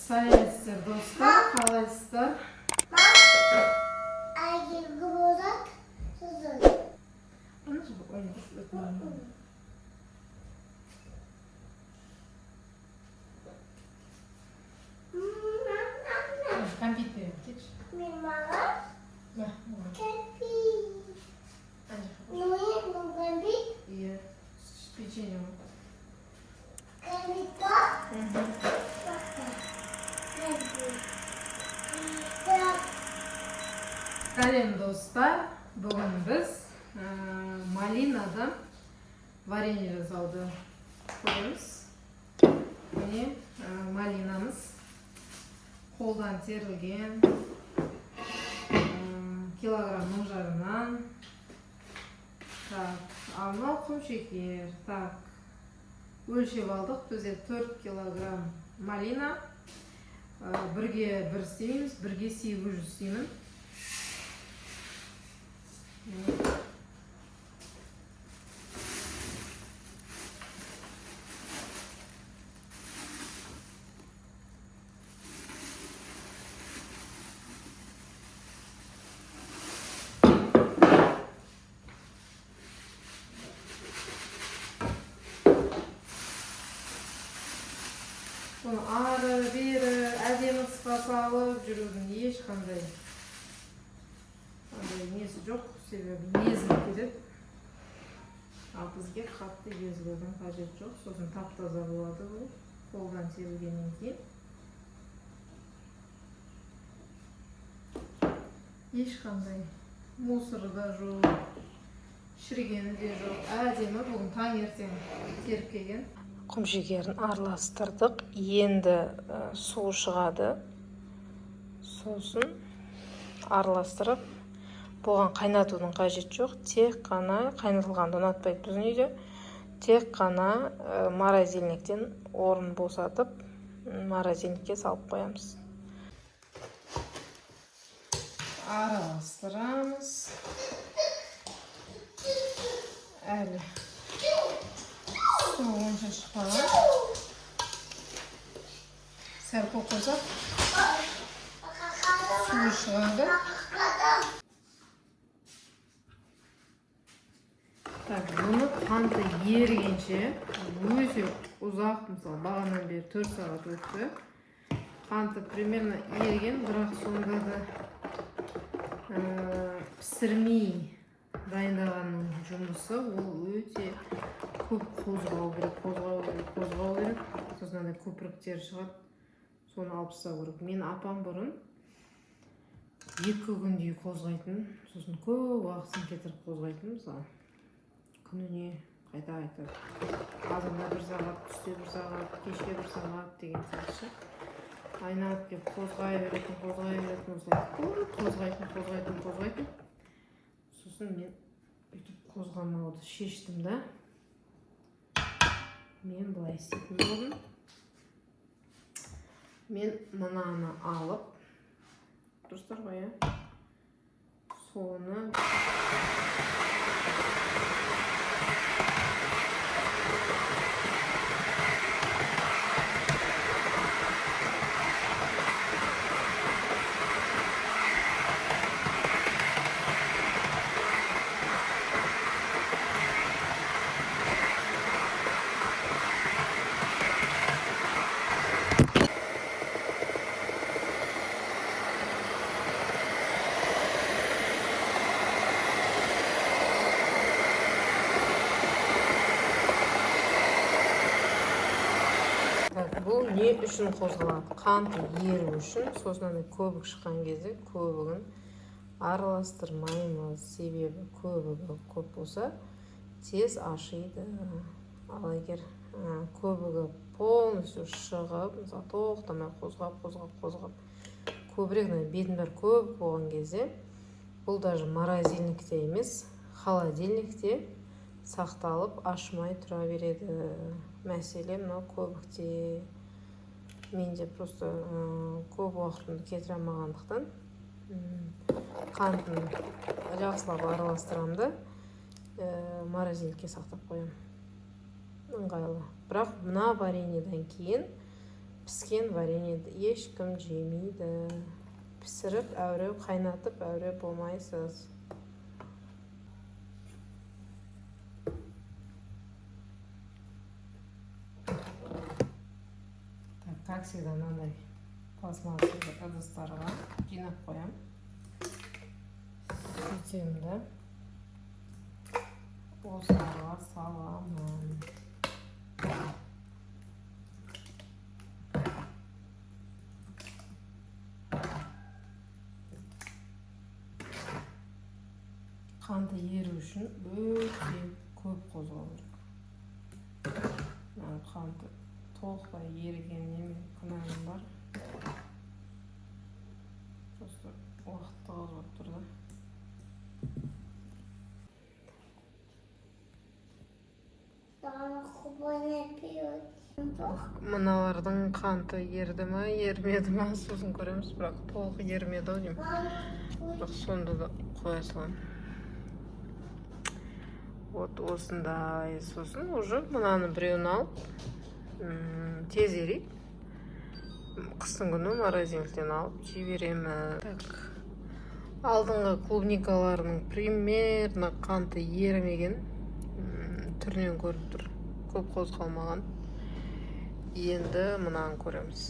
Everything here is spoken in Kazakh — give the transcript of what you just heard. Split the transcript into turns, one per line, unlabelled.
Сәлеметсіздер достар, қалайсыздар? Кәмпит берем, кетші. Иә, печенье. Сәлем достар, бүгін біз малинадан варенье жасауды көреміз. Міне малинамыз қолдан терілген, килограмм 1,5-нан. Ал мынау құмшекер. Өлшеп алдық, бізде 4 килограмм малина. Бірге 1 істейміз, бірге 800 істеймін. Bunu ары бері әдемі қысқа салып жүрудің ешқандай несі жоқ, себебі езіліп кетеді. Ал бізге қатты езілудің қажет жоқ, сосын тап-таза болады бұл қолдан терілгеннен кейін. Ешқандай мусоры да жоқ, шірігені де жоқ. Әдемі бүгін таңертең теріп келген. Құмшекерін араластырдық, енді су шығады. Сосын араластырып, бұған қайнатудың қажет жоқ, тек қана қайнатылғанды ұнатпайды біздің үйде. Тек қана морозильниктен орын босатып, морозильникке салып қоямыз. Араластырамыз. Әлі су онша шықпаған. Сәл қойсақ су шығады. Бұны қанты ерігенше өте ұзақ, мысалы бағаннан бері 4 сағат өтті. Қанты примерно ерген, бірақ сонда да пісірмей дайындағанның жұмысы ол өте көп қозғау керек. Сосын көпіріктер шығады, соны алып тастау керек. Мен апам бұрын 2 күндей қозғайтын, сосын көп уақытын кетіріп қозғайтын, мысалы күніне қайта азанда 1 сағат, түсте 1 сағат, кешке 1 сағат деген сияқты. Айналып кеп қозғай беретін, қозғайтын. Сосын мен үйтіп қозғамауды шештім да. Мен былай істейтін болдым. Мен мынаны алып, дұрыстар ғой, соны бұл не үшін қозғалады? Қанты еру үшін. Сосын көбік шыққан кезде көбігін араластырмаймыз. Себебі көбігі көп болса тез ашиды. Ал егер көбігі полностью шығып, мысалы тоқтамай қозғап, көбірек бетін бәрі көбік болған кезде, бұл даже морозильникте емес, холодильникте сақталып, ашмай тұра береді. Мәселе мынау көбікте. Менде просто көп уақытымды кетіре алмағандықтан қантын жақсылап араластырамын да морозильникке сақтап қоямын. Ыңғайлы. Бірақ мына вареньеден кейін Піскен вареньеді ешкім жемейді. Пісіріп, әуре қайнатып, әуре болмайсыз. Как всегда, мынандай пластмассовый ыдыстарға жинап қоям. Сөйтем да осыларға саламын. Қанты еру үшін өте көп қозғау керек. Мен қанты толықтай ерігеніне мен күмәнім бар. Просто уақытты қозғап тұр да. Мыналардың қанты ерді ма, ермеді ма, сосын көреміз, бірақ толық ермеді ау деймін. Бірақ сонда да қоя саламын. Вот осындай. Сосын уже мынаны біреуін алып, тез ерейді. Қыстың күні морозилькіден алып жіберемін. Так, алдыңғы клубникаларының примерно қанты ерімеген, түрінен көріп тұр, көп қозғалмаған. Енді мынаны көреміз.